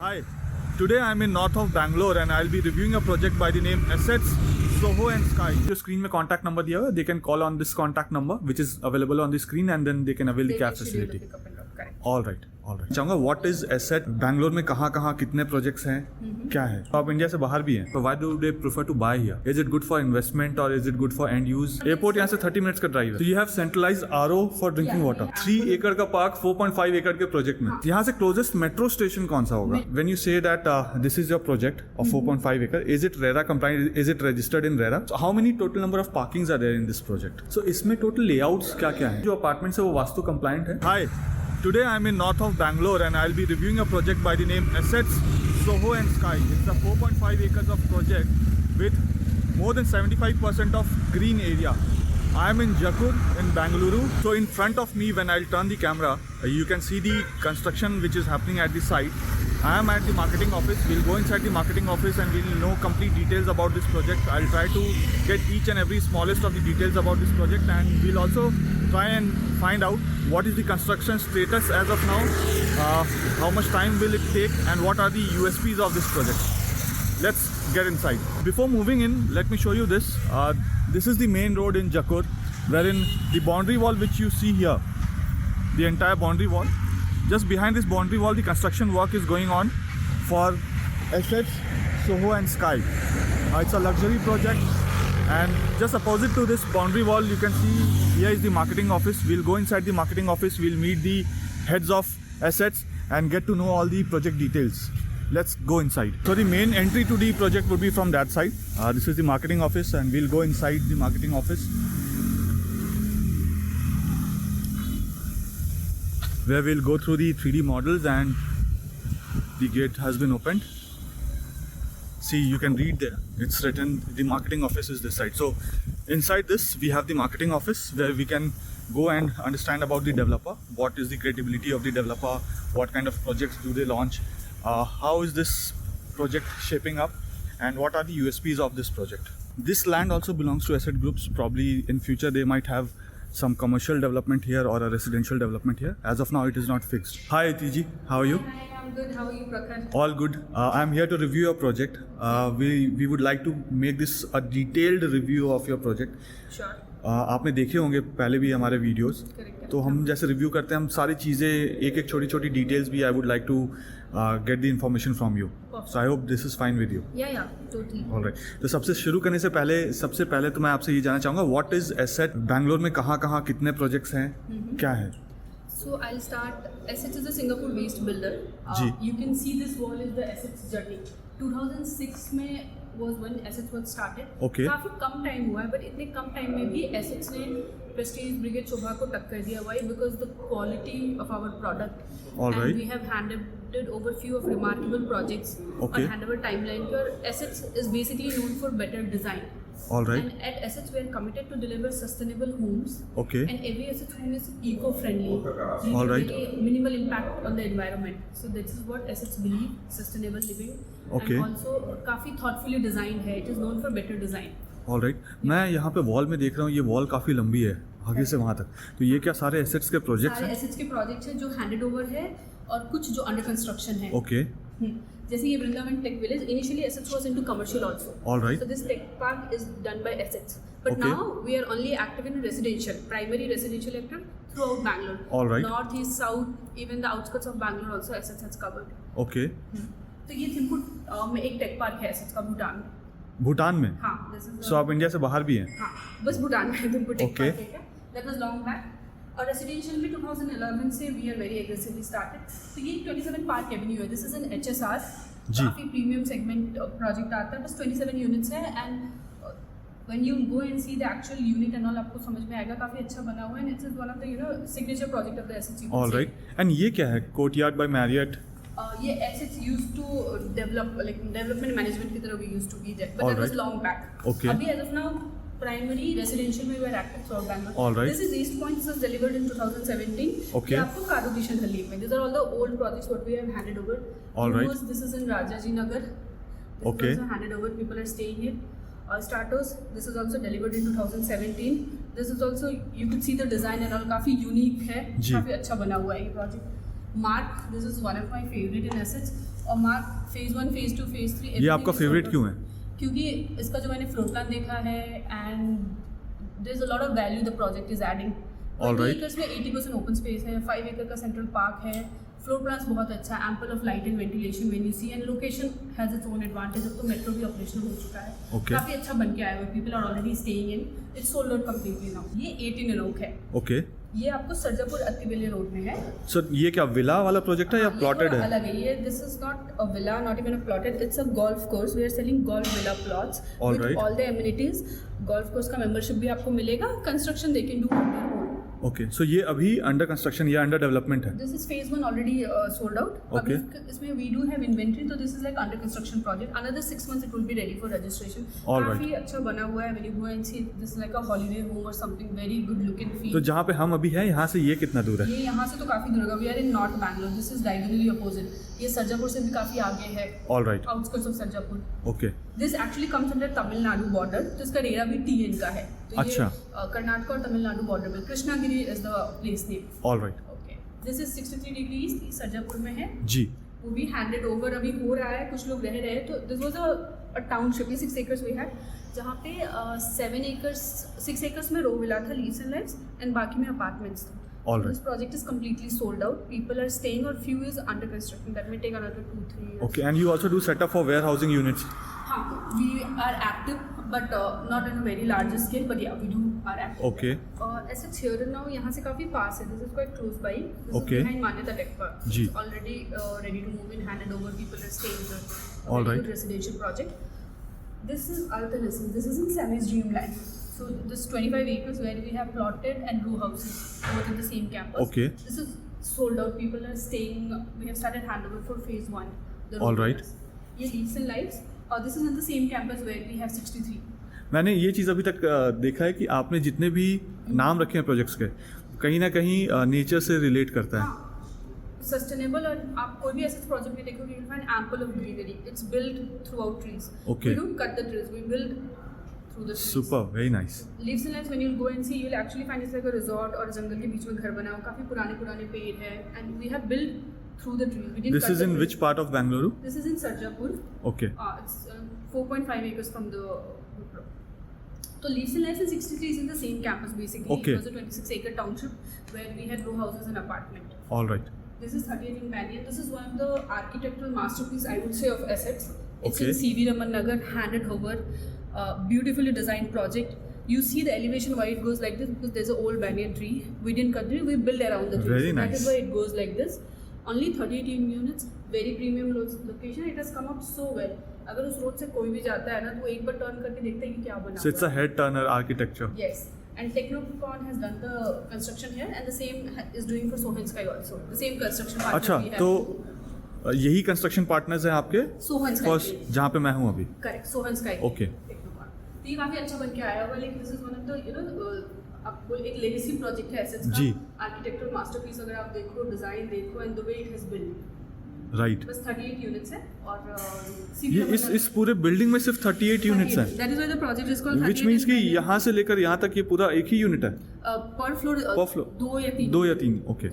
Hi, today I'm in north of Bangalore and I'll be reviewing a project by the name Assets Soho and Sky. जो screen में contact number दिया हुआ है, they can call on this contact number which is available on the screen and then they can avail the cab facility. All right. चाहूँगा what is asset Bangalore में कहाँ कितने projects हैं क्या है तो आप इंडिया से बाहर भी हैं तो why do they prefer to buy here? Is it good for investment or is it good for end use? Airport यहाँ से 30 मिनट्स का ड्राइव है. So you have centralized RO for drinking water. 3 एकड़ का पार्क 4.5 एकड़ के project में. यहाँ से क्लोजेस्ट मेट्रो स्टेशन कौन सा होगा? When you say that this is your project of 4.5 acre, is it RERA compliant? Is it registered in RERA? So how many total number of parkings are there in this project? So इसमें total layouts क्या है? जो apartments है वो vastu compliant है. Hi. Today I'm in north of Bangalore and I'll be reviewing a project by the name Assets Soho and Sky. It's a 4.5 acres of project with more than 75% of green area. I am in Jakur in Bangalore. So in front of me when I'll turn the camera, you can see the construction which is happening at the site. I am at the marketing office. We'll go inside the marketing office and we'll know complete details about this project. I'll try to get each and every smallest of the details about this project and we'll also try and find out what is the construction status as of now, how much time will it take and what are the USPs of this project. Let's get inside. Before moving in, let me show you this. This is the main road in Jakur, wherein the boundary wall which you see here, the entire boundary wall, just behind this boundary wall the construction work is going on for Assets Soho and Sky. It's a luxury project and just opposite to this boundary wall you can see here is the marketing office. We'll go inside the marketing office, we'll meet the heads of assets and get to know all the project details. Let's go inside. So the main entry to the project would be from that side. This is the marketing office and we'll go inside the marketing office where we'll go through the 3D models and the gate has been opened. See, you can read there, it's written the marketing office is this side. So inside this we have the marketing office where we can go and understand about the developer, what is the credibility of the developer, what kind of projects do they launch, how is this project shaping up and what are the USPs of this project. This land also belongs to asset groups. Probably in future they might have some commercial development here or a residential development here. As of now it is not fixed. Hi Atiji, how are you? Hi, I'm good. How are you, Prakhar? All good. I'm here to review your project. We would like to make this a detailed review of your project. Sure. आपने देखे होंगे पहले भी हमारे videos. तो हम जैसे review करते हैं हम सारी चीज़ें एक छोटी डिटेल्स भी I would like to get the information from you. So I hope this is fine with you. Yeah totally. Alright. तो सबसे शुरू करने से सबसे पहले तो मैं आपसे ये जानना चाहूँगा व्हाट इज एसेट बैंगलोर में कहाँ कितने प्रोजेक्ट्स हैं क्या है. So I'll start. Assets is a Singapore-based builder. You can see this wall is the Assets journey. 2006 में was when Assets was started. Okay. काफी कम टाइम हुआ है, but इतने कम टाइम में भी Assets ने Prestige Brigade शोभा को टक्कर दिया. Why? Because the quality of our product. All right. And we have handed over few of remarkable projects. Okay. On handover timeline. Your Assets is basically known for better design. All right. And at Assets, we are committed to deliver sustainable homes. Okay. And every Assets home is eco-friendly. All right. Very minimal impact on the environment. So this is what Assets believe: sustainable living. Okay. And also, काफी thoughtfully designed है. It is known for better design. All right. मैं यहाँ पे wall में देख रहा हूँ ये वॉल काफ़ी लंबी है आगे से वहाँ तक. तो ये क्या सारे एसेट्स के प्रोजेक्ट्स हैं? सारे एसेट्स के प्रोजेक्ट्स हैं जो हैंडेड ओवर है और कुछ जो अंडर कंस्ट्रक्शन है. ओके. जैसे ये Vrindavan tech village initially assets was into commercial also. All right. So this tech park is done by Assets. But Okay. now we are only active in residential, primary residential sector throughout Bangalore. All right. North, east, south, even the outskirts of Bangalore also Assets has covered. Okay. तो ये थिम्पू में एक tech park है Assets का भूटान में. भूटान में? हाँ, this is सो आप इंडिया से बाहर भी हैं? हाँ, बस भूटान में थिम्पू टेक Okay. पार्क है. That was long back. और रेसिडेंशियल में 2011 से we are very aggressively started. तो ये 27 पार्क एवेन्यू है. This is an HSR. जी. काफ़ी प्रीमियम सेगमेंट प्रोजेक्ट आता है. बस 27 यूनिट्स है and when you go and see the actual unit and all आपको समझ में आएगा. काफ़ी अच्छा बना हुआ है and it's one of the signature project of the Assets. All right. And ये क्या है? Courtyard by Marriott. ये Assets used to develop like development management की तरह we used to be there, but All that was right. long back. Okay. अभी as of now primary residential में we are active throughout Bangalore. All right. This is East Point. This was delivered in 2017. Okay. ये आपको Karudition Halli में. These are all the old projects what we have handed over. All right. This is in Rajaji Nagar. This Okay. is also handed over. People are staying here. Stratos. This is also delivered in 2017. This is also you can see the design and all काफी unique है. जी. काफी अच्छा बना हुआ है ये project. Mark, this is one of my favorite in Assets. और mark phase 1, phase 2, phase 3 ये आपका फेवरेट क्यों है? क्योंकि इसका जो मैंने फ्लोर प्लान देखा है and there is a lot of value the project is adding. All 20 right. Acres में 80% ओपन स्पेस है, 5 एकड़ का सेंट्रल पार्क है, फ्लोर प्लान्स बहुत अच्छा है, ample of light and ventilation when you see, and location has its own advantage. अब तो मेट्रो भी ऑपरेशनल हो चुका है, Okay. काफी अच्छा बन के आया हुआ है, people are already staying in, it's sold out completely now. ये 18 एनोक है, ओके ये आपको सरजापुर अत्तिबेले रोड में है। सर, ये क्या विला वाला प्रोजेक्ट है या ये प्लॉटेड थोड़ा है? अलग है, ये this is not a villa, not even a plotted, it's a golf course. We are selling golf villa plots All with right. All the amenities. Golf course का मेंबरशिप भी आपको मिलेगा, construction they can do on their own. Okay, so ये अभी under construction या under development है? This is phase 1 already sold out. Okay. इसमें we do have inventory, तो this is like under construction project. Another 6 months it will be ready for registration. All right. काफी अच्छा बना हुआ है, when you go and see this like a holiday home और something very good look and feel. तो जहाँ पे हम अभी हैं यहाँ से ये कितना दूर है? ये यहाँ से तो काफी दूर होगा, we are in north Bangalore, this is diagonally opposite. ये सरजापुर से भी काफी आगे है, all right, outskirts of Sarjapur. Okay this actually comes under Tamil Nadu border, तो इसका रेरा भी TN का है। तो अच्छा। ये कर्नाटक और तमिलनाडु बॉर्डर में, Krishnagiri is the place name. All right, okay, this is 63 degrees, Sarjapur में है। जी वो भी हैंडेड ओवर अभी हो रहा है, कुछ लोग रह रहे हैं। तो this was a township, 6 acres we had, जहाँ पे 6 एकर्स में रो विला था, लीव्स एंड लाइव्स, एंड बाकी में अपार्टमेंट्स थे। All This right. project is completely sold out. People are staying, or few is under construction. That may take another 2-3 years. Okay, and you also do setup for warehousing units? हाँ, we are active, but not on a very large scale. But yeah, we do are active. Okay और ऐसे here and now यहाँ से काफी पास है. This is quite close by. This Okay. is behind Manyata Tech Park. Ji. It's already ready to move in, handed over. People are staying there. A All very right. good residential project. This is Altanism. This is in Sammy's dreamland. So this 25 acres where we have plotted and row houses both in the same campus. Okay. This is sold out. People are staying. We have started handover for phase 1. The All row right. villas. ये Leaves and Lives. This is in the same campus where we have 63. मैंने ये चीज़ अभी तक देखा है कि आपने जितने भी नाम रखे हैं प्रोजेक्ट्स के, कहीं ना कहीं नेचर से रिलेट करता है। सस्टेनेबल, और आप कोई भी ऐसे प्रोजेक्ट में देखोगे, you will find ample of greenery. It's build throughout trees. Okay. We don't cut the trees, we build through the trees. Super, very nice. Leaves and Lives, when you'll go and see, you'll actually find it's like a resort और जंगल के बीच में घर बना हुआ, काफी पुराने पेड़ है, and we have built through the trees. We didn't this cut is the in trees. Which part of Bengaluru? This is in Sarjapur. Okay, It's 4.5 acres from the. So Leaves and Lives in 63 is in the same campus basically. Okay. It was a 26-acre township where we had row houses and apartment. All right, This is 38 in Banyan. This is one of the architectural masterpiece, I would say, of assets. It's Okay. in CV Raman Nagar, handed over, beautifully designed project. You see the elevation why it goes like this, because there's an old banyan tree. We didn't cut it, we built around the tree. Very So that nice. is why it goes like this. Only 38 units, very premium location. It has come out so well. अगर उस road से कोई भी जाता है ना, तो वो एक बार टर्न करके देखता है कि क्या बना सो इट्स हुआ अ है. Head Turner architecture. Yes, and Technocon has done the construction here, and the same is doing for Sohan Sky also. The same construction partner अच्छा, we have. तो यही कंस्ट्रक्शन पार्टनर्स हैं आपके Sohan Sky. फर्स्ट, जहाँ पे मैं हूँ अभी? Correct, Sohan sky. Okay. तो ये काफी अच्छा बन के आया हुआ, लेकिन this is one of the आपको एक लेगेसी प्रोजेक्ट है एसेट्स का। जी। आर्किटेक्चरल मास्टरपीस, अगर आप देखो, डिजाइन देखो, and the way it has build. Right, बस 38 यूनिट्स है, और ये इस पूरे बिल्डिंग में सिर्फ 38 यूनिट्स हैं, that is why the project is called which means कि यहाँ से लेकर यहाँ तक ये पूरा एक ही यूनिट है? पर फ्लोर Per floor? 2 या 3। 2 या 3, ओके।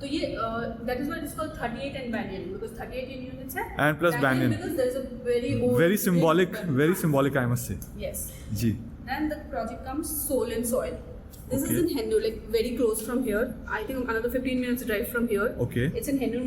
तो ये that is why it is called 38 and banyan, because 38 units है, And plus banyan. because there is a very old very symbolic, big very banyan. Symbolic I must say. Yes. जी, Then the project comes Soul and Soil. This Okay. is in Hennur, like very close from here. I think another 15 minutes drive from here. Okay. It's in Hennur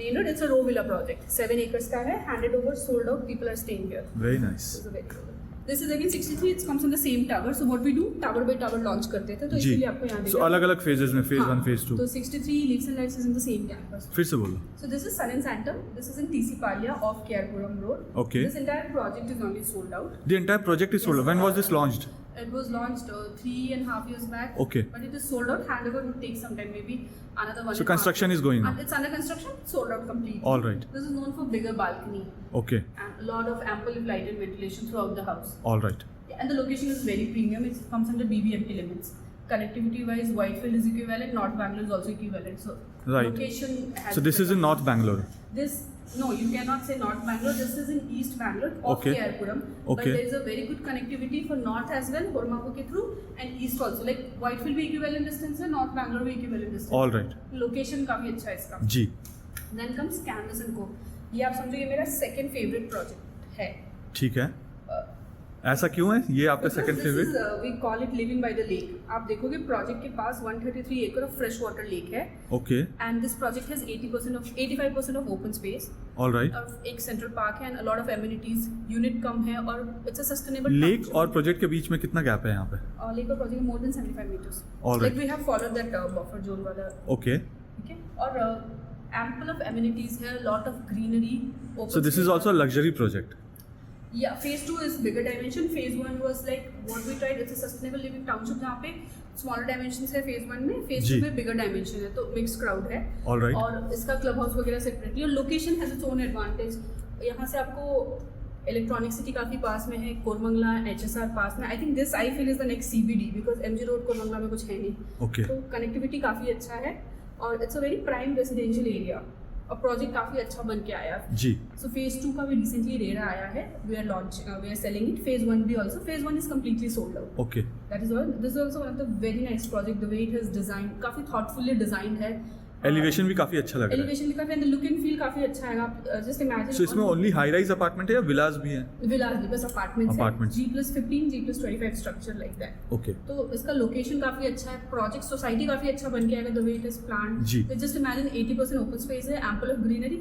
main road. It's a row villa project. 7 acres का है, handed over, sold out. People are staying here. Very nice. This is a very This is again 63. It comes on the same tower. So what we do, tower by tower launch करते थे. तो जी, इसलिए आपको यहाँ सो देखा। अलग अलग phases में, फेज 1, फेज 2। तो 63 Leaves and Lives is in the same campus. फिर से बोलो। So this is Sun and Sanctum. This is in TC Palia off Kerpuram Road. Okay. This entire project is only sold out. The entire project is sold. When was this launched? It was launched 3.5 years back. Okay. But it is sold out. Handover would take some time, maybe another 1.5 So construction is going on. It's under construction. Sold out completely. All right. This is known for bigger balcony okay, and a lot of ample light and ventilation throughout the house. All right, Yeah, and the location is very premium. It comes under BBMP limits. Connectivity wise, Whitefield is equivalent. North Bangalore is also equivalent. So Right. location. Has so this is in north Bangalore? This no, you cannot say North Bangalore. This is in East Bangalore off Okay. Kerpuram. Okay. But there is a very good connectivity for North as well, Hormako ke through, and East also. Like Whitefield भी equivalent distance है, North Bangalore भी equivalent distance. All right, Location काफी अच्छा है इसका. जी, Then comes Canvas and Co. ये आप समझो ये मेरा सेकंड फेवरेट प्रोजेक्ट है. ठीक है, ऐसा क्यों है ये आपका second favourite? We call it living by the lake. आप देखोगे प्रोजेक्ट के पास 133 एकड़ ऑफ फ्रेश वाटर लेक है. Okay, and this project has 85% of open space. Alright. और एक सेंट्रल पार्क है and a lot of amenities. Unit कम है और इट्स अ सस्टेनेबल. लेक और प्रोजेक्ट के बीच में कितना गैप है यहाँ पे? लेक और project more than 75 meters. Alright. Like we have followed that buffer zone वाला. ओके, ठीक है. और ample of amenities है, lot of greenery. so this is also a luxury project. Yeah, phase 2 is bigger dimension. Phase 1 was like what we tried. It's a sustainable living township जहाँ पे smaller dimensions है phase 1 में. phase 2 में bigger dimension है, तो mixed crowd है. Alright. और इसका क्लब हाउस वगैरह सेपरेटली. और location has its own advantage. यहाँ से आपको इलेक्ट्रॉनिक सिटी काफ़ी पास में है, कोरमंगला, HSR पास में. I think this I feel is the next CBD because MG road Koramangala में कुछ है नहीं. Okay. तो कनेक्टिविटी काफ़ी अच्छा है और it's a very prime residential area. और प्रोजेक्ट काफ़ी अच्छा बन के आया जी. सो फेज 2 का भी रिसेंटली रेरा आया है. We are selling it. Phase 1 भी also. Phase 1 is completely sold out. Okay, that is all. This is also one of the very nice project. The way it has design काफ़ी thoughtfully design है. Elevation भी काफी अच्छा लग रहा है. Elevation भी काफ़ी एंड लुक एंड फील काफ़ी अच्छा है. आप जस्ट इमेजिन. सो इसमें ओनली हाई राइज अपार्टमेंट है या विलास भी है? विलास भी बस apartments Apartments. G+15 G+25 structure like that. Okay, तो इसका लोकेशन काफ़ी अच्छा है. प्रोजेक्ट सोसाइटी काफ़ी अच्छा बन के आएगा. The way it is planned. जी. जस्ट इमेजिन 80% ओपन स्पेस है, ample of greenery.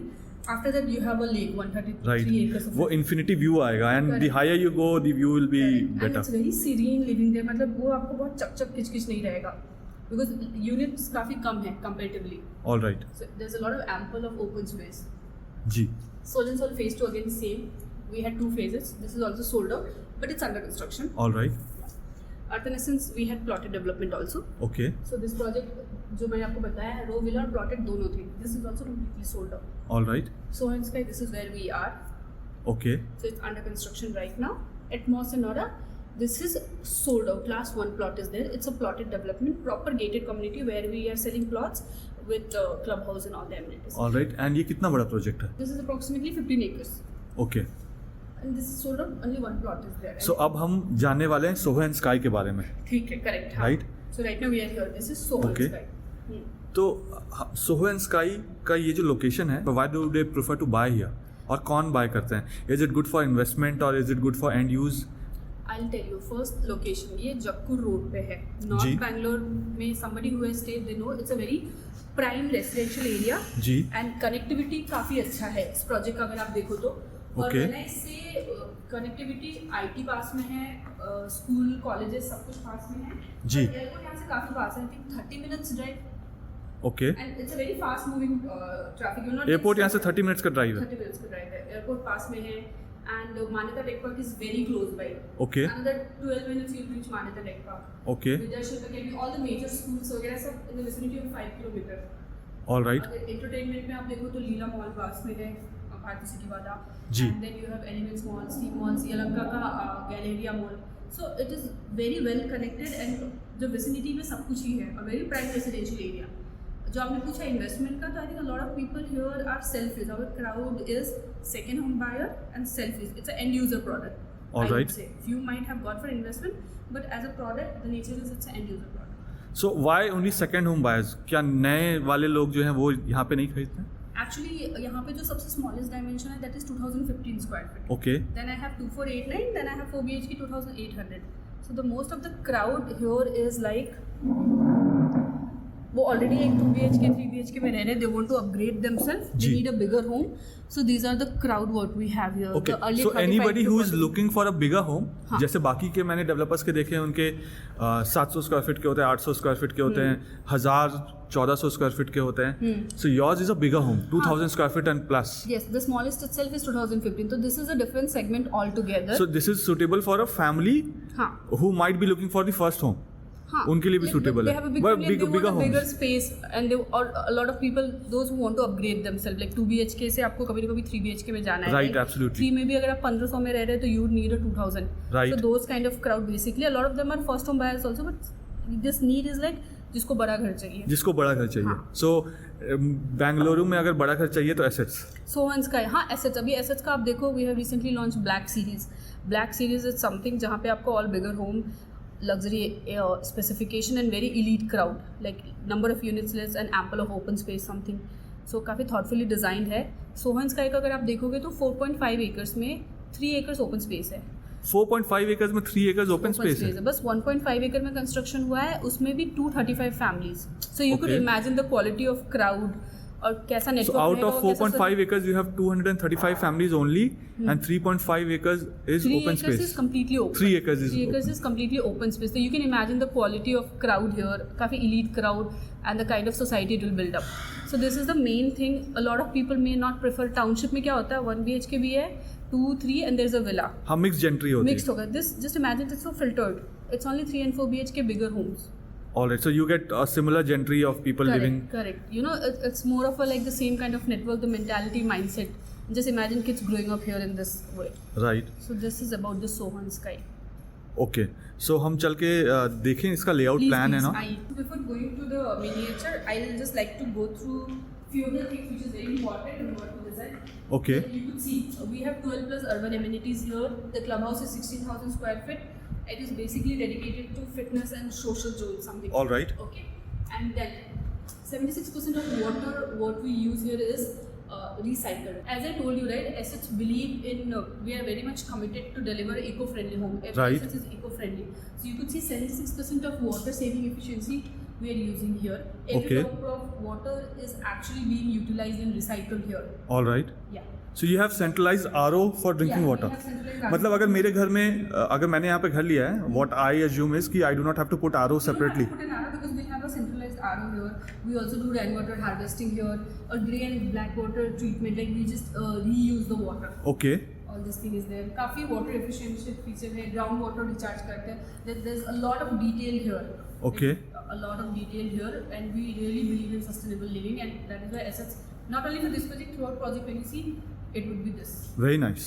After that you have a lake 133 right. acres of वो इन्फिनिटी व्यू आएगा and the higher you go the view will be and better. it's very serene living there. मतलब वो आपको बहुत चक किच नहीं रहेगा because units काफ़ी कम है comparatively. Alright. So there's a lot of ample of open space. जी. Soul and Soul phase 2 again same. We had 2 phases. This is also sold out, but it's under construction. Alright. Earth and Essence we had plotted development also. Okay, So this project जो मैंने आपको बताया है रो villa और plotted दोनों थे. This is also completely sold out. Alright. So and Sky, this is where we are. Okay, So it's under construction right now. At Moss and Nora, this is sold out. Last one plot is there. It's a plotted development, proper gated community where we are selling plots with clubhouse and all the amenities. Alright. And ये कितना बड़ा project है? This is approximately 15 acres. Okay, And this is sold out. Only one plot is there. सो अब हम जानने वाले हैं Soho and sky के बारे में. ठीक है, correct. हाँ. Right. So right now we are here. This is Soho Okay. Sky. तो सोहो एंड स्काई का ये जो लोकेशन है, why do they prefer to buy here? और कौन बाय करते हैं? Is it good for investment और is it good for end use? I'll tell you. First location ये जक्कुर रोड पे है. North जी. Bangalore में somebody who has stayed they know it's a very prime residential area. Ji. And connectivity काफ़ी अच्छा है इस project का अगर आप देखो तो. और Okay. मैंने इससे कनेक्टिविटी IT पास में है, स्कूल कॉलेजेस सब कुछ पास में है. जी. एयरपोर्ट यहाँ से काफ़ी पास है. I think 30 minutes drive. Okay. And it's a very fast moving traffic. You're not airport यहाँ से 30 मिनट्स का ड्राइव है. 30 minutes का ड्राइव है. एयरपोर्ट पास में है. And Manyata Tech Park is very close by. Okay. Another 12 minutes you'll reach Manyata Tech Park. Okay, Vidyashilpa Academy, all the major schools वगैरह सब in the vicinity of 5 kilometer. Alright. अगर entertainment में आप देखो तो लीला mall पास में है, Bharti city वाला. जी. And then you have Elements Mall, Steam Mall, Yelahanka का Galleria Mall. So it is very well connected and जो vicinity में सब कुछ ही है. A very prime residential area. जो आपने पूछा इन्वेस्टमेंट का, तो I think a lot of people here are selfish. Our crowd is second home buyer and selfish. It's a end user product. All right. Few might have got for investment, but as a product, the nature is it's an end user product. So why only second home buyers? क्या नए वाले लोग जो हैं वो यहाँ पे नहीं खरीदते हैं? Actually, यहाँ पे जो सबसे smallest dimension है that is 2015 square feet. Okay, Then I have 2489. Then I have 4 BHK 2800. So the most of the crowd here is like वो ऑलरेडी एक 2 BHK 3 BHK में रह रहे. They want to upgrade themselves. They जी. Need a bigger home. So these are the crowd what we have here. Okay. So anybody who is looking for a bigger home, हाँ. जैसे बाकी के मैंने developers के देखे हैं, उनके 700 स्क्वायर फीट के होते हैं, 800 स्क्वायर फीट के होते हैं, 1000-1400 स्क्वायर फीट के होते हैं. So yours is a bigger home, 2000 square feet and plus. Yes, the smallest itself is 2015. So this is a different segment altogether. So this is suitable for a family हाँ. who might be looking for the first home. हाँ. उनके लिए भी suitable they है. have a big But family and they bigger want a bigger homes. space and they or a lot of people those who want to upgrade themselves like 2 BHK से आपको कभी ना कभी 3 BHK में जाना है. Right, absolutely. 3 में भी अगर आप 1500 में रह रहे हैं तो you need a 2000. Right. So those kind of crowd basically a lot of them are first home buyers also, but this need is like जिसको बड़ा घर चाहिए. जिसको बड़ा घर चाहिए. हाँ. सो बेंगलुरु में अगर बड़ा घर चाहिए तो एसेट्स. So and sky. हाँ, एसेट्स. अभी एसेट्स का आप देखो we have recently launch black series. Black series is something जहाँ पे आपको all bigger home, luxury specification and very elite crowd, like number of units less and ample of open space something. So काफ़ी thoughtfully designed है. Sohan sky का अगर आप देखोगे तो 4.5 एकर्स में 3 एकर्स ओपन स्पेस है. 4.5 एकर्स में 3 एकर्स ओपन स्पेस है. बस 1.5 एकड़ में कंस्ट्रक्शन हुआ है, उसमें भी 235 families. So you could imagine the quality of crowd और कैसा network. So out of 4.5 acres you have 235 families only and 3.5 acres is open space. 3 acres is completely open. 3 acres is 3 acres is completely open space. So you can imagine the quality of crowd here, काफी elite crowd and the kind of society it will build up. So this is the main thing. A lot of people may not prefer township में क्या होता है 1 BHK भी है 2, 3 and there's a villa. हाँ mixed gentry होती है. Mixed होगा. This just imagine it's so filtered. It's only 3 and 4 BHK bigger homes. All right, so you get a similar gentry of people living. Correct. You know, it's more of a like the same kind of network, the mentality, mindset. Just imagine kids growing up here in this way. Right. So this is about the Sohan Sky. Okay. So हम चल के देखें इसका layout plan है ना? Before going to the miniature, I'll just like to go through few of the things which is very important in what we design. Okay. So you could see we have 12 plus urban amenities here. The clubhouse is 16,000 square feet. It is basically dedicated to fitness and social zones, something. All right. Okay. And then 76% of water what we use here is recycled. As I told you, right, Assets believe in, we are very much committed to deliver eco-friendly home. Every Right. Assets is eco-friendly. So you could see 76% of water saving efficiency we are using here. Every Okay. drop of water is actually being utilized and recycled here. All right. Yeah. So you have centralized RO for drinking Yeah, water. we have centralized RO. मतलब अगर मेरे घर में अगर मैंने यहाँ पे घर लिया है, what I assume is कि I do not have to put RO separately. We don't have to put an RO because we have a centralized RO here. We also do rainwater harvesting here, a grey and black water treatment. Like we just reuse the water. Okay. All this thing is there. काफी water efficiency feature है. Ground water recharge करते हैं. There's a lot of detail here. Okay. A lot of detail here, and we really believe in sustainable living, and that is why Assets not only for this project, throughout project when you see, it would be this. Very nice.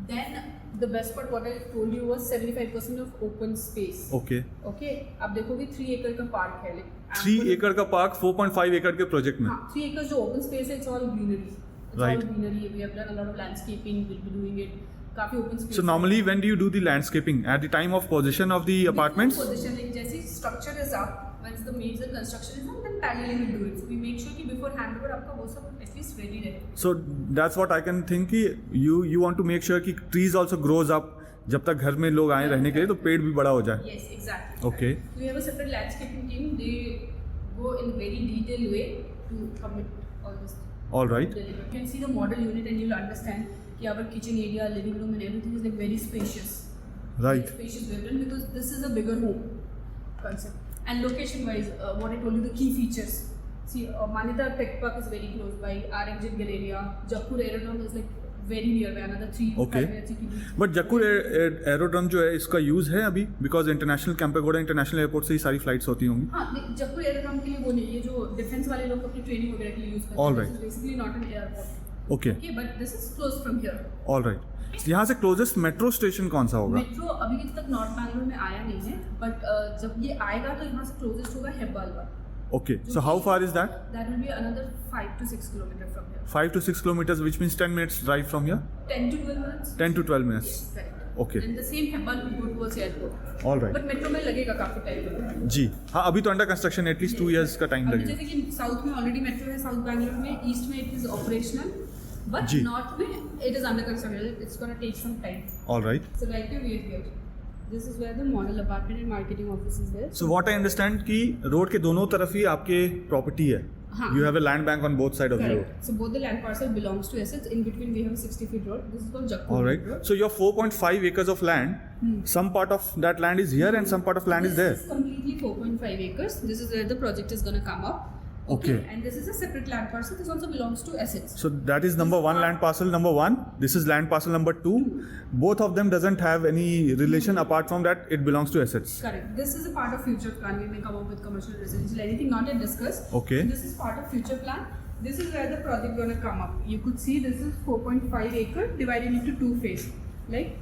Then the best part what I told you was 75% of open space. Okay. Okay, आप देखोगे 3 एकड़ का park है. 3 एकड़ का park 4.5 एकड़ के project में. हाँ, 3 acres जो open space है, it's all greenery. It's Right. all greenery. We have done a lot of landscaping. We'll be doing it. काफी open space. So normally when do you do the landscaping? At the time of possession of the apartments? Position like जैसे structure is up, once the major construction is up, then parallelly we do it. So we make sure कि before handover आपका वो सब at least ready रहे. So that's what I can think कि you want to make sure कि trees also grows up जब तक घर में लोग आए रहने के लिए तो पेड़ भी बड़ा हो जाए. Yes, exactly. Okay. We have a separate landscaping team. They go in very detailed way to commit all this. All right. You can see the model unit and you'll understand कि our kitchen area, living room and everything is like very spacious. Right. Very spacious we have done because this is a bigger home concept. And location wise, what I told you the key features. See, Manita Tech Park is very close by. RMJ Galleria, Jaipur Aerodrome is like very nearby. Another 3 Okay. 5 minutes you can do. But Jakkur aerodrome जो है इसका use है अभी because international Kempegowda international airport से ही सारी flights होती होंगी. हाँ, जयपुर एयरड्रम के लिए वो नहीं, ये जो डिफेंस वाले लोग अपनी ट्रेनिंग वगैरह के लिए यूज करते All हैं. right. Basically not an airport. Okay. Okay, but this is close from here. All right. यहाँ से क्लोजेस्ट मेट्रो स्टेशन कौन सा होगा? मेट्रो अभी तक नॉर्थ बैंगलोर में आया नहीं है, बट जब ये आएगा तो यहाँ से क्लोजेस्ट होगा हेब्बालवा. Okay. So how far is that? That will be another 5 to 6 kilometers from here. 5 to 6 kilometers, which means 10 minutes drive from here. 10 to 12 minutes. 10 to 12 minutes. Yes, correct. Okay. And the same Hebbal will go towards airport. All right. But metro में लगेगा काफी time. जी हाँ, अभी तो under construction at least 2 years का time अभी लगेगा. जैसे कि साउथ में ऑलरेडी मेट्रो है, साउथ बैंगलोर में, ईस्ट में इट इज ऑपरेशनल, बट जी. नॉर्थ में it is under construction. It's gonna take some time. All right. So right here we are here. This is where the model apartment and marketing office is there. So what I understand कि road के दोनों तरफ ही आपके property है. हाँ. You have a land bank on both side of the road. Correct. So both the land parcel belongs to Assets. In between we have a 60-feet road. This is called Jakkur. All right. Road. So your 4.5 acres of land, some part of that land is here and some part of land is there. This is completely 4.5 acres. This is where the project is gonna come up. Okay. And this is a separate land parcel. This also belongs to Assets. So that is number 1 land parcel number 1. This is land parcel number 2. Both of them doesn't have any relation apart from that it belongs to Assets. Correct. This is a part of future plan. We may come up with commercial, residential, anything not yet discussed. Okay. This is part of future plan. This is where the project gonna come up. You could see this is 4.5 acre divided into 2 phases. Like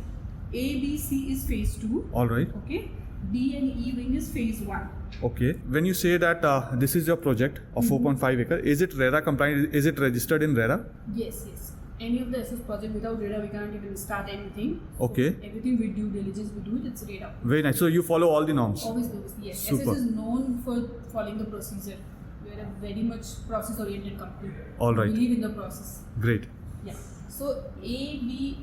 A, B, C is phase 2. All right. Okay. D and E wing is phase 1. Okay. When you say that this is your project of 4.5 acre, is it RERA compliant? Is it registered in RERA? Yes, yes. Any of the SS project without RERA, we can't even start anything. Okay. Everything we do diligence, we do it. It's RERA. Very nice. So you follow all the norms. Always, yes. Super. SS is known for following the procedure. we're a very much process-oriented company. All right. We believe in the process. Great. Yeah. So A, B,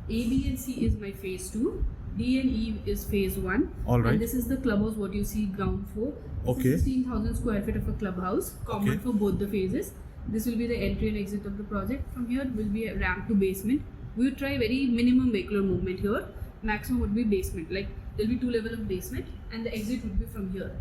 and C is my phase 2. D and E is phase 1. All right. And this is the clubhouse, what you see ground floor. This Okay. is 16,000 square feet of a clubhouse, common Okay. for both the phases. This will be the entry and exit of the project. From here will be a ramp to basement. We will try very minimum vehicular movement here. Maximum would be basement. Like there will be 2 level of basement, and the exit would be from here.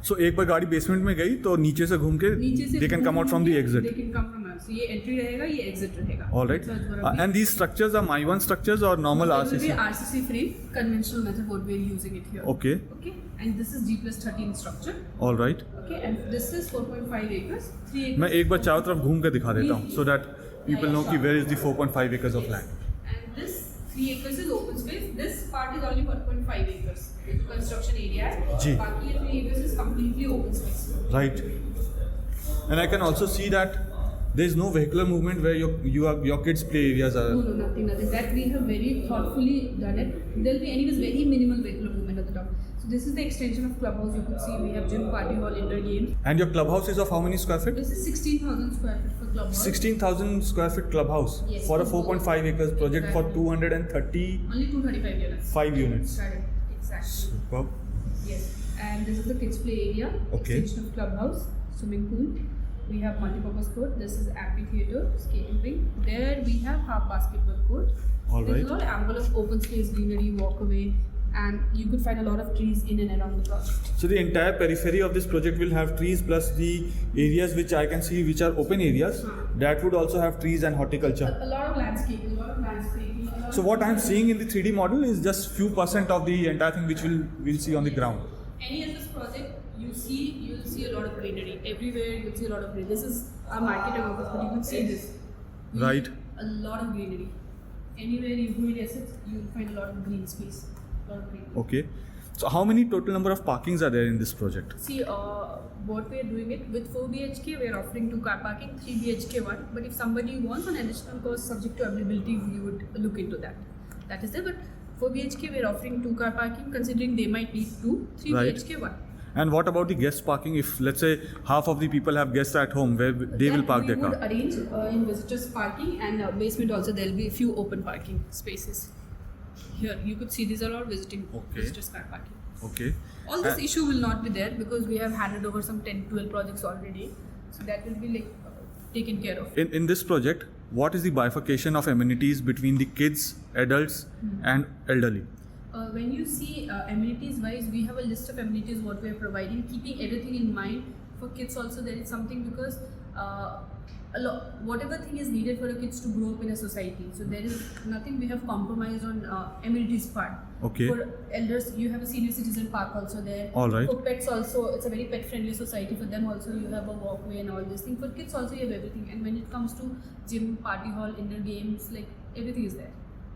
So एक बार गाड़ी basement में गई तो नीचे से घूम के नीचे से they can come out from the exit. They can come from us. So ये entry रहेगा, ये exit रहेगा. All right. So it's gonna be- And these structures are My1 structures or normal It will be RCC? RCC frame, conventional method what we are using it here. Okay. Okay. And this is G+13 structure. All right. Okay. And this is 4.5 acres. 3 acres. मैं एक बार चारों तरफ घूम के दिखा देता हूँ so that people know कि where is the 4.5 acres of land. And this 3 acres is open space. This part is only 1.5 acres. Construction area. जी. बाकी ये 3 acres is completely open space. Right. And I can also see that there is no vehicular movement where your kids play areas are. No, nothing. That we have very thoughtfully done it. There will be anyways very minimal vehicular movement at the top. So this is the extension of clubhouse. You could see we have gym, party hall, indoor games. And your clubhouse is of how many square feet? This is 16,000 square feet for clubhouse. 16,000 square feet clubhouse Yes. for a 4.5 acres project for 235 Only 235 units. units. Correct. Exactly. Superb. Yes. And this is the kids play area. Okay. Extension of clubhouse, swimming pool. We have multi-purpose court. This is amphitheater, skating ring. There we have half basketball court. All There's right. a lot of ample of open space, greenery, walkaway, and you could find a lot of trees in and around the project. So the entire periphery of this project will have trees plus the areas which I can see which are open areas. That would also have trees and horticulture. A lot of landscaping, a lot of So what I am seeing in the 3D model is just few % of the entire thing which we'll see on the ground. Any of this project you'll see a lot of greenery. Everywhere you'll see a lot of greenery. This is our marketing office, but you could see this. Right. A lot of greenery. Anywhere you go in assets, you'll find a lot of green space. A lot of greenery. Okay. So how many total number of parkings are there in this project? See, what we are doing it with 4 BHK, we are offering 2 car parking, 3 BHK 1. But if somebody wants an additional cost subject to availability, we would look into that. That is there. But 4 BHK, we are offering 2 car parking, considering they might need 2, 3 Right. BHK 1. And what about the guest parking? If let's say half of the people have guests at home, where they will park their We car. would arrange in visitors parking, and basement also there will be a few open parking spaces. Here you could see these are all visitors car parking. Okay. All this issue will not be there because we have handed over some 10-12 projects already, so that will be like taken care of. In this project, what is the bifurcation of amenities between the kids, adults, and elderly? When you see amenities wise, we have a list of amenities what we are providing, keeping everything in mind. For kids also there is something because whatever thing is needed for the kids to grow up in a society. So there is nothing we have compromised on amenities part. Okay. For elders, you have a senior citizen park also there. All right. For pets also, it's a very pet friendly society. For them also, you have a walkway and all this thing. For kids also, you have everything. And when it comes to gym, party hall, indoor games, like everything is there.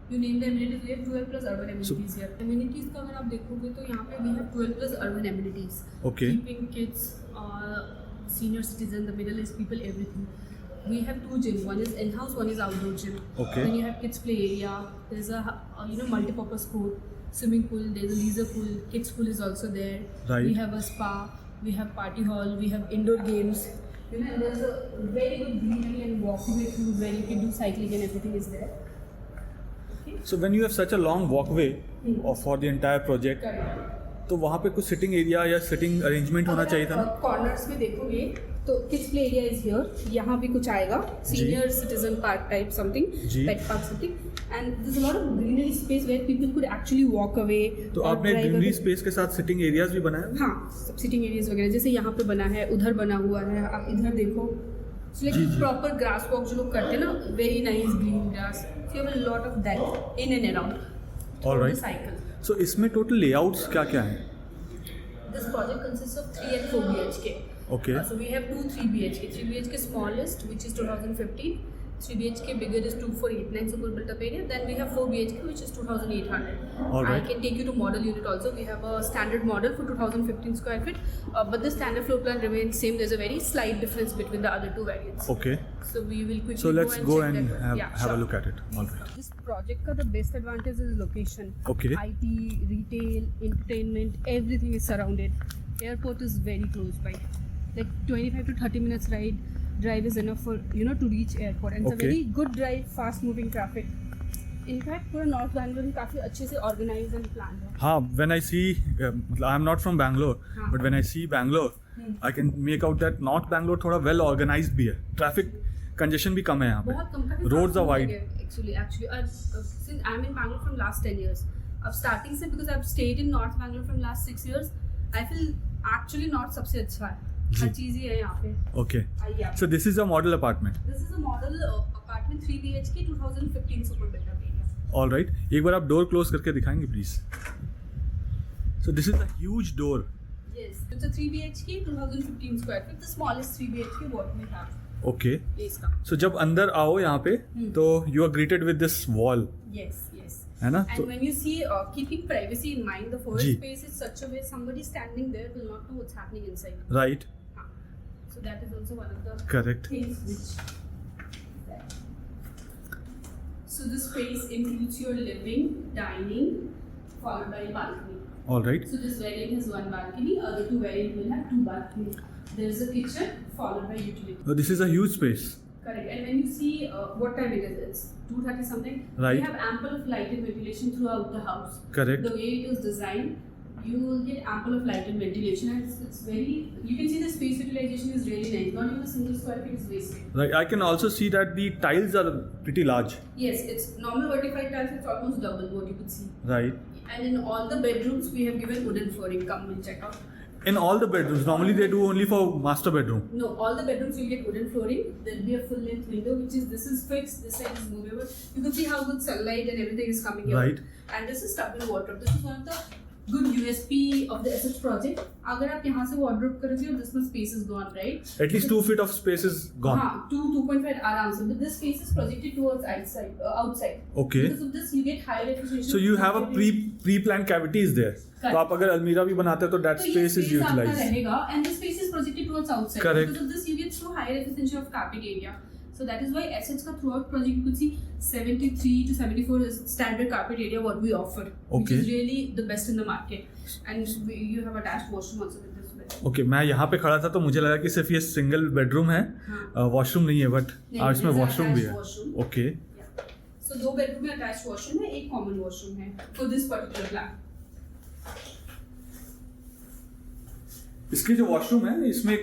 You name the amenities, we have 12 plus urban amenities here. Amenities का अगर आप देखोगे तो यहाँ पे we have 12 plus urban amenities. Okay. Keeping kids, senior citizen, the middle-aged people, everything. We have 2 gyms. One is in-house, one is outdoor gym. Okay. Then you have kids play area. There's a multi-purpose court, swimming pool. There's a leisure pool. Kids pool is also there. Right. We have a spa. We have party hall. We have indoor games. And there's a very good greenery and walkway through where you can do cycling and everything is there. So when you have such a long walkway for the entire project, Correct. तो वहाँ पे कुछ sitting area या sitting arrangement होना चाहिए था ना? Corners में देखोगे तो kids play area is here. यहाँ भी कुछ आएगा. Senior citizen park type something, pet park something, and there is a lot of greenery space where people could actually walk away. तो आपने ग्रीनरी स्पेस के साथ सिटिंग एरियाज भी बनाया? हाँ, सब सिटिंग एरियाज वगैरह जैसे यहाँ पे बना है, उधर बना हुआ है. आप इधर देखो, प्रॉपर ग्रास वॉक जो लोग करते हैं ना, very nice green grass. You have a lot of that in and around alright. Cycle. So इसमें टोटल लेआउट्स क्या क्या हैं? This project consists of 3 and 4 BHK. Okay. So we have 2 3 BHK. 3 BHK smallest, which is 2015. 3 BHK bigger is 2489 super built up area. Then we have 4 BHK, which is 2800. All right. I can take you to model unit also. We have a standard model for 2015 square feet, but the standard floor plan remains same. There's a very slight difference between the other 2 variants. Okay. So we will quickly So let's go check and that. have a look at it. All right. This project ka the best advantage is location. Okay. IT, retail, entertainment, everything is surrounded. Airport is very close by. like 25 to 30 minutes drive is enough for to reach airport, and it's Okay. a very good drive, fast moving traffic. In fact, पूरा north Bangalore में काफ़ी अच्छे से organise and plan है. हाँ, when I see, I am not from Bangalore, हाँ. but when I see Bangalore, I can make out that North Bangalore थोड़ा well organized भी है. Traffic congestion भी कम है यहाँ बहुत कम. पे. Roads are wide. Actually, since I'm in Bangalore from last 10 years, अब starting से because I've stayed in North Bangalore from last 6 years, I feel actually North सबसे अच्छा है. हर चीज़ ही है यहाँ पे. Okay. आइए आप. So this is a model apartment. This is a model apartment 3 BHK 2015 super built up area. All right. एक बार आप door close करके दिखाएंगे please. So this is a huge door. Yes, it's a 3 BHK 2015 square feet, the smallest 3 BHK what we have. Okay. ये इसका. So जब अंदर आओ यहाँ पे तो you are greeted with this wall. Yes, yes. है ना? And when you see keeping privacy in mind, the forest ji. space is such a way somebody standing there will not know what's happening inside. Right. So that is also one of the Correct. things which. So the space includes your living, dining, followed by balcony. All right. So this variant has one balcony, other two variant will have two balconies. There is a kitchen followed by utility. So this is a huge space. Correct. And when you see what time it is, it's 2:30 something. Right. We have ample of light and ventilation throughout the house. Correct. The way it is designed, you will get ample of light and ventilation, and it's very. You can see the space utilization is really nice. Not even a single square feet is wasted. Right. I can also see that the tiles are pretty large. Yes, it's normal vertified tiles. It's almost double what you could see. Right. And in all the bedrooms, we have given wooden flooring. Come and check out. In all the bedrooms, normally they do only for master bedroom. No, all the bedrooms will get wooden flooring. There'll be a full length window, this is fixed. This side is movable. You can see how good sunlight and everything is coming here. Right. And this is tub and wardrobe. This is one of the good USP of the Assets project. अगर आप यहाँ से wardrobe करोगे और this much space is gone, right? At least 2 feet of space is gone. हाँ, 2.5 आराम से. But this space is projected towards outside. Okay. Because of this, you get higher efficiency. So you have a pre-planned cavities there. तो आप अगर अलमीरा भी बनाते हो तो that तो space is ये आपका utilized. रहेगा, and the space is projected towards outside. Correct. Because of this, you get so higher efficiency of carpet area. So that is why Assets का throughout project you could see 73 to 74 is standard carpet area what we offer, which Okay. is really the best in the market. And you have attached washroom also with this bed. Okay, मैं यहाँ पे खड़ा था तो मुझे लगा कि सिर्फ ये सिंगल बेडरूम है, वॉशरूम नहीं है, बट नहीं, इसमें there's वॉशरूम भी है. attached washroom. Okay. Yeah. So 2 bedroom में attached washroom है, एक common washroom है for this particular plan. इसके जो वॉशरूम है इसमें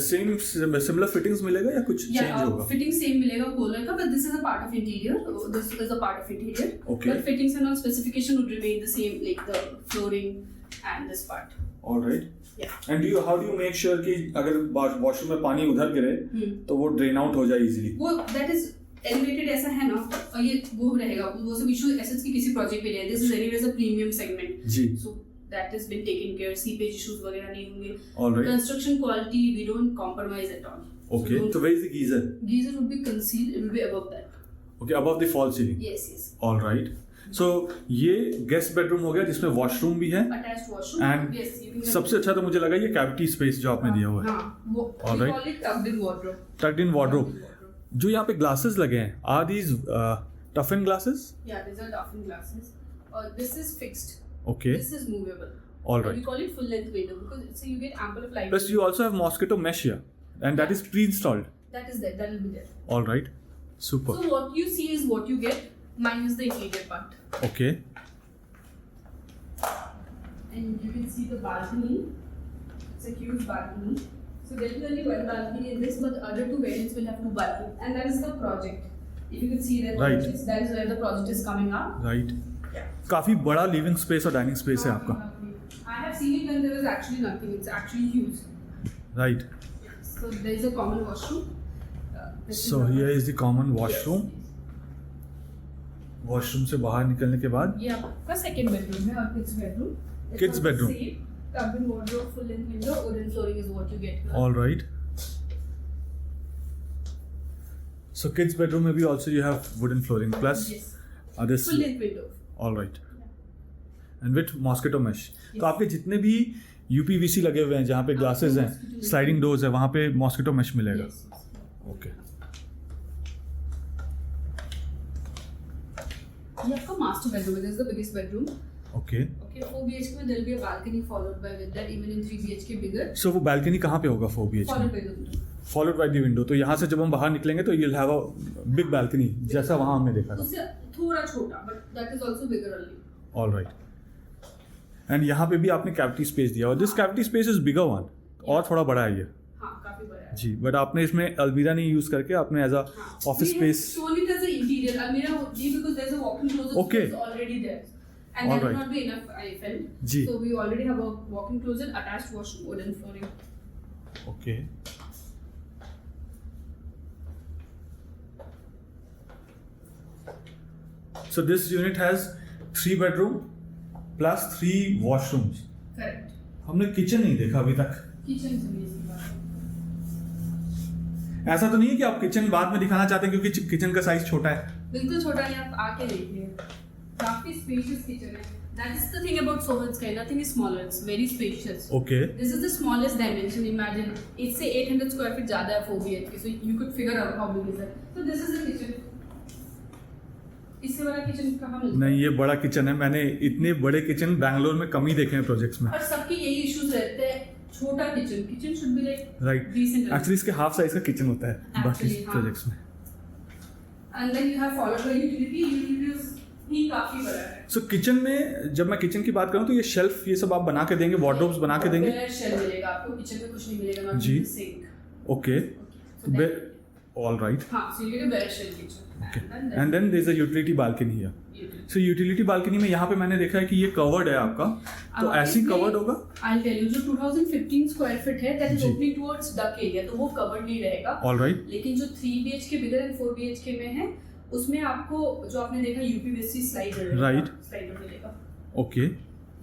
सेम सिमिलर फिटिंग्स मिलेगा या कुछ चेंज होगा? फिटिंग सेम मिलेगा कूलर का, but this is a part of interior. This is a part of interior. Okay. But fittings and all specification would remain the same, like the flooring and this part. All right. Yeah. And how do you make sure कि अगर washroom में पानी उधर गिरे तो वो drain out हो जाए इजीली? वो that is elevated ऐसा है ना, और ये वो रहेगा, वो सब इशू एसेट्स की किसी प्रोजेक्ट पे नहीं है. This is anyways a premium segment. Ji. So that has been taken care. Seepage issues वगैरह नहीं होंगे. All right. Construction quality we don't compromise at all. Okay. So where is the geyser? Geyser would be concealed. It will be above that. Okay, above the fall ceiling. Yes, yes. All right. So ये guest bedroom हो गया जिसमें washroom भी है. Attached washroom. And yes, you can. सबसे अच्छा तो मुझे लगा ये कैविटी स्पेस जो आपने दिया हुआ है. हाँ, वो All we right. call it tucked in wardrobe. Tucked in wardrobe. जो यहाँ पे ग्लासेस लगे हैं, are these tough in glasses? Yeah, these are toughened glasses. This is fixed. Okay. This is movable. All We right. call it full length window because so you get ample of light. Plus you also have mosquito mesh here, and that is pre-installed. That is there. That will be there. All right. Super. So what you see is what you get, minus the interior part. Okay. And you can see the balcony. It's a huge balcony. So there is only one balcony in this, but the other two variants will have 2 balconies, and that is the project. If you can see that, Right. that is where the project is coming up. Right. Yeah. काफी बड़ा living space और dining space है आपका. I have seen it when there was actually nothing. It's actually huge. Right. So there is a common washroom. So here is the common washroom. Washroom से बाहर निकलने के बाद ये आपका सेकंड बेडरूम है और kids bedroom. Kids bedroom. Tub and wardrobe, full length window, wooden flooring is what you get here. all right. So kids bedroom में भी also you have wooden flooring plus Yes. this Full length window. all right. And with mosquito mesh. तो आपके जितने भी UPVC लगे हुए हैं जहाँ पे ग्लासेस हैं, स्लाइडिंग डोर्स है, वहाँ पे मॉस्किटो मेश मिलेगा. Yes. ओके. ये आपका मास्टर बेडरूम है. This is the biggest bedroom. Okay. Okay, 4 BHK में there will be a balcony followed by with that even in 3 BHK bigger. So वो balcony कहाँ पे होगा 4 BHK? Followed by the window. Followed by the window. तो यहाँ से जब हम बाहर निकलेंगे तो you'll have a big balcony जैसा वहाँ हमने देखा था. उससे थोड़ा छोटा, but that is also bigger only. All right. And यहाँ पे भी आपने cavity space दिया और this cavity space is bigger one. और थोड़ा बड़ा है ये. हाँ, काफी बड़ा है. जी, बट आपने इसमें अलमीरा नहीं यूज करके आपने as a office space. Shown it as an interior. Almirah would be because there's a walk-in closet Okay. space already there. And that Alright. would not be enough, I felt. जी. So we already have a walk-in closet, attached washroom, wooden flooring. Okay. So this unit has 3 bedroom plus 3 washrooms. Correct. हमने kitchen नहीं देखा अभी तक. Kitchen से भी इसकी बात है. ऐसा तो नहीं है कि आप किचन बाद में दिखाना चाहते हैं क्योंकि किचन का साइज छोटा है. बिल्कुल छोटा नहीं, आप आके देखिए. काफी स्पेशियस किचन है. That is the thing about Sohan Sky. Nothing is smaller. It's very spacious. Okay. This is the smallest dimension. Imagine it's say 800 square feet ज़्यादा है 4 BHK. So you could figure out how big is it. So this is the kitchen. इससे बड़ा kitchen कहाँ मिलता है? नहीं, ये बड़ा किचन है. मैंने इतने बड़े किचन बैंगलोर में कम ही देखे हैं प्रोजेक्ट्स में. और सबके यही इश्यूज रहते हैं. छोटा kitchen should be like right. Decent. Actually इसके हाफ साइज का किचन होता है बाकी Actually, हाँ. प्रोजेक्ट्स में. And then you have followed by utility ही काफी बड़ा है. सो किचन में जब मैं किचन की बात करूँ तो ये शेल्फ ये सब आप बना के देंगे, वार्डरोब्स बना के देंगे. बेयर शेल मिलेगा आपको. किचन में कुछ नहीं मिलेगा. नॉट जी. सिंक. ओके. All right. हाँ, so you get a bare shell kitchen. Okay. And then there is a utility balcony here. So utility balcony में यहाँ पे मैंने देखा है कि ये covered है आपका. तो ऐसे ही covered होगा? I'll tell you, जो 2015 square feet है, that is ji. opening towards duck area, तो वो covered नहीं रहेगा. All right. लेकिन जो 3 BHK bigger and 4 BHK में है, उसमें आपको जो आपने देखा UPVC slider Right. slider मिलेगा. Okay.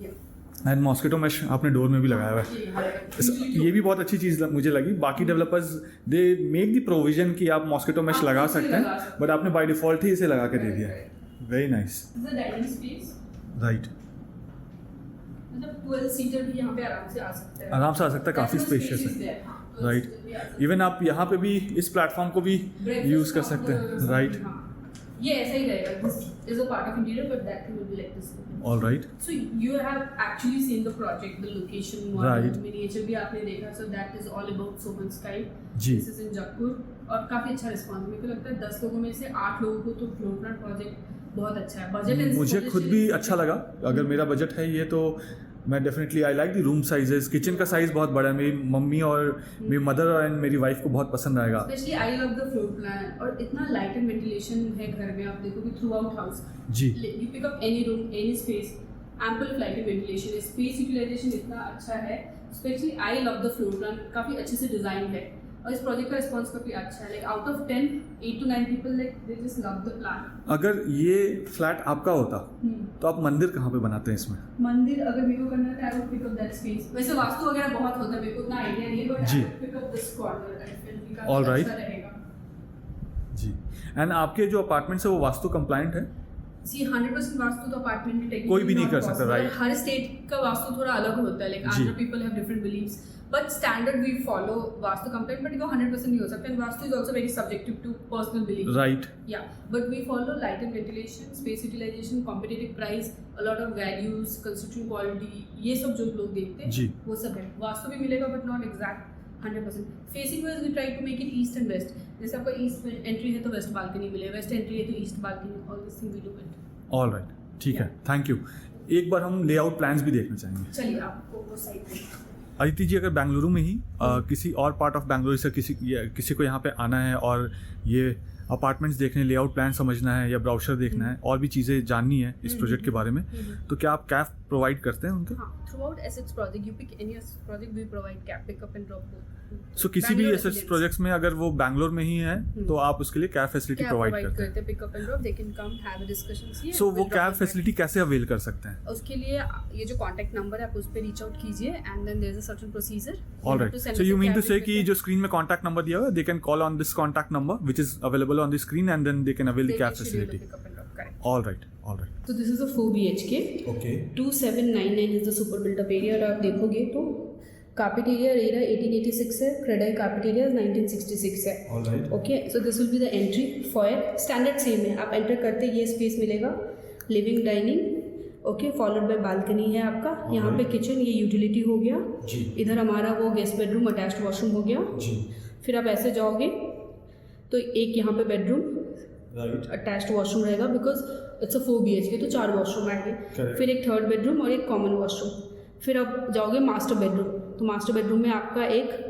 Yeah. And mosquito mesh आपने डोर में भी लगाया हुआ है. ये भी बहुत अच्छी चीज़ मुझे लगी. बाकी developers they make the provision कि आप मॉस्किटो मैश लगा सकते हैं, बट आपने बाय डिफॉल्ट ही इसे लगा के दे दिया. Very nice. राइट. मतलब 12 सीटर भी यहाँ पे आराम से आ सकता है. आराम से आ सकता है. काफ़ी स्पेशियस है. राइट. इवन आप यहाँ पे भी इस प्लेटफॉर्म को भी यूज़ कर सकते हैं. राइट. ये ऐसा ही रहेगा. This is a part of interior but that will be like this. All right. So you have actually seen the project, the location, model, Right. miniature भी आपने देखा. So that is all about Sohan Sky. Ji. This is in Jaipur और काफी अच्छा response. मेरे को लगता है 10 लोगों में से 8 लोगों को तो फ्लोर प्लान प्रोजेक्ट बहुत अच्छा है. बजट मुझे खुद भी अच्छा लगा. अगर मेरा बजट है ये तो मैं definitely I like the room sizes. Kitchen का साइज बहुत बड़ा है. मेरी मम्मी और मेरी मदर एंड मेरी वाइफ को बहुत पसंद आएगा. Specially I love the floor plan. और इतना लाइट एंड वेंटिलेशन है घर में. आप देखोगे थ्रू आउट हाउस. जी. You pick up any room, any space, ample light and ventilation. Space utilization इतना अच्छा है. Specially I love the floor plan. काफ़ी अच्छे से डिज़ाइन है और इस प्रोजेक्ट का रिस्पॉन्स काफ़ी अच्छा है. Like out of 10, 8 to 9 people like they just love the plan. अगर ये फ्लैट आपका होता तो आप मंदिर कहाँ पे बनाते हैं इसमें? मंदिर अगर मेरे को करना है I would pick up that space. वैसे वास्तु वगैरह बहुत होता है, मेरे को उतना आइडिया नहीं है, बट जी. I would pick up this corner. I feel कि काफी All right. अच्छा रहेगा. जी. एंड आपके जो अपार्टमेंट्स है वो वास्तु कंप्लाइंट है? सी 100% वास्तु तो अपार्टमेंट में टेक्निकली कोई भी नहीं कर सकता, right? हर स्टेट का वास्तु थोड़ा अलग होता है. लाइक जी. Other people have different believes, but standard we follow vastu compliant. But वो 100% नहीं हो सकता. And vastu is also very subjective to personal belief. Right. Yeah, but we follow light and ventilation, space utilization, competitive price, a lot of values, construction quality. ये सब जो लोग देखते जी. हैं वो सब है. वास्तु भी मिलेगा but not exact 100%. Facing wise we try to make it east and west. जैसे आपका ईस्ट एंट्री है तो वेस्ट बालकनी मिलेगा, वेस्ट एंट्री है तो east balcony. All this thing we do it. All right. ठीक है. Thank you. एक बार हम लेआउट प्लान्स भी देखना चाहेंगे. चलिए आपको वो साइड पे. अदिति जी, अगर बेंगलुरु में ही किसी और पार्ट ऑफ बेंगलुरु से किसी को यहाँ पे आना है और ये अपार्टमेंट्स देखने, लेआउट प्लान समझना है या ब्राउचर देखना है और भी चीज़ें जाननी है इस प्रोजेक्ट के बारे में, तो क्या आप कैफ प्रोवाइड करते हैं उनके? हाँ, throughout assets project you pick any project we provide cab pickup and drop. So किसी भी एसेट्स प्रोजेक्ट्स में अगर वो बैंगलोर में ही है तो आप उसके लिए कैब फैसिलिटी प्रोवाइड करते हैं. Pickup and drop. They can come have a discussions here. So वो कैब फैसिलिटी कैसे अवेल कर सकते हैं? उसके लिए ये जो कांटेक्ट नंबर है आप उस पे रीच आउट कीजिए and then there is a certain procedure. Alright. So you mean to say कि जो स्क्रीन में कांटेक्ट नंबर दिया हुआ है, they can call on this contact number which is available on the screen and then they can avail the cab facility. Alright. Alright. So this is a 4 BHK. Okay. 2799 is the super built up area. और आप देखोगे तो carpet area रहेगा 1886 है. CREDAI carpet area 1966 है. Alright. Okay. So this will be the entry. Foyer standard same है. आप enter करते ये स्पेस मिलेगा. Living, dining, okay, followed by balcony है आपका। यहाँ पे किचन, ये यूटिलिटी हो गया जी। इधर हमारा वो गेस्ट बेडरूम अटैच्ड वॉशरूम हो गया जी। फिर आप ऐसे जाओगे तो एक यहाँ पे बेडरूम राइट। अटैच्ड वॉशरूम रहेगा बिकॉज इट्स अ 4 BHK, तो 4 वॉशरूम आएंगे। Correct. फिर एक थर्ड बेडरूम और एक कॉमन वॉशरूम। फिर आप जाओगे मास्टर बेडरूम, तो मास्टर बेडरूम में आपका एक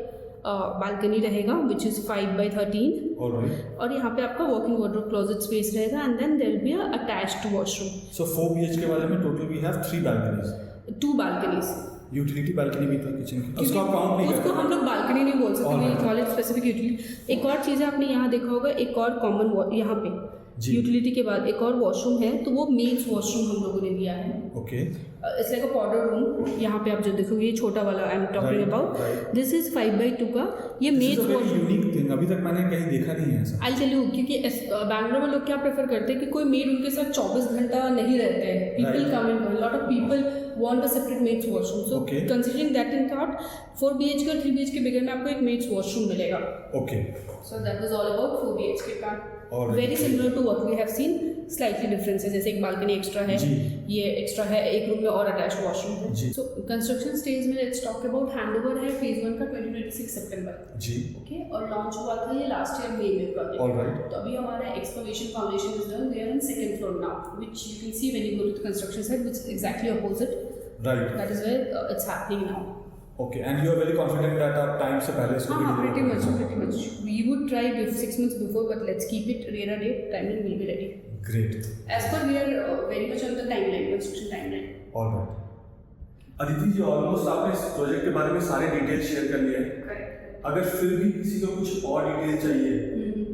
बालकनी रहेगा विच इज़ 5x13 ऑलराइट। और यहाँ पे आपका वॉकिंग वार्डरोब क्लोजेट स्पेस रहेगा and then there will be a attached washroom. So 4 BHK वाले में total we have 3 balconies, 2 balconies, utility balcony भी था किचन की, उसको आप काउंट नहीं उसको करते। हम लोग बालकनी नहीं बोल सकते, we call it specific utility. एक और चीज़ है, आपने यहाँ देखा होगा एक और कॉमन यहाँ पे जी। यूटिलिटी के बाद एक और वॉशरूम है, तो वो मेन्स वॉशरूम हम लोगों ने दिया है। Okay. It's like a powder room. यहाँ पे आप जो देखोगे ये छोटा वाला I am talking Right, about, right. This is 5x2 का। ये this is mens a very washroom, unique thing, अभी तक मैंने कहीं देखा नहीं है ऐसा। आई टेल यू, क्योंकि बैंगलोर में लोग क्या प्रेफर करते हैं कि कोई मेड उनके साथ 24 घंटा नहीं रहते हैं। People Right. Come and lot of people want a separate maids washroom, so Okay. Considering that in thought 4 BHK और 3 BHK बिगर में आपको एक मेड्स वॉशरूम मिलेगा। Okay. So that was all about 4 BHK का। Alright. Very similar to what we have seen, slightly difference है, जैसे एक balcony extra है, जी। ये एक्स्ट्रा है, एक रूम में और अटैच्ड वॉशरूम है। जी। सो कंस्ट्रक्शन स्टेज में लेट्स टॉक अबाउट हैंडओवर है फेज 1 का 2026 सितंबर। जी। ओके, और लॉन्च हुआ था ये लास्ट ईयर मई में प्रोजेक्ट। Alright. तो अभी हमारा excavation foundation is done, we are on second floor now, which you can see when you go to the construction site, which is exactly opposite, right. That is where it's happening now. Okay, and you are very confident that आप time से पहले इसको हाँ, deliver pretty much, करोगे? pretty much. We would try 6 months before, but let's keep it nearer date. Timeline will be ready. Great. As per we are very much on the timeline, construction timeline. Alright. Aditi ji, almost आपने इस project के बारे में सारे details share कर लिए हैं। Correct. अगर फिर भी किसी को कुछ और डिटेल चाहिए,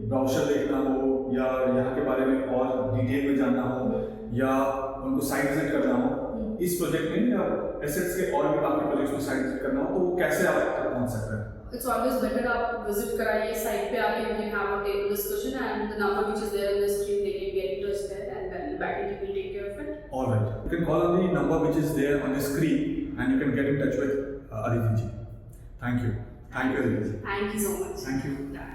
ब्राउचर देखना हो या यहाँ के बारे में और डिटेल में जानना हो या उनको साइट विजिट करना हो इस प्रोजेक्ट में या एसेट्स के और भी बाकी प्रोजेक्ट्स में साइट विजिट करना हो, तो वो कैसे आप तक पहुँच सकते हैं? It's always better आप visit कराइए साइट पे आके, you can have a table discussion and the number which is there on the screen, they can get in touch there and then the backend team will take care of it. All right. You can call on the number which is there on the screen and you can get in touch with Aditi ji. Thank you. Thank you, Aditi ji. Thank you so much. Thank you. Yeah.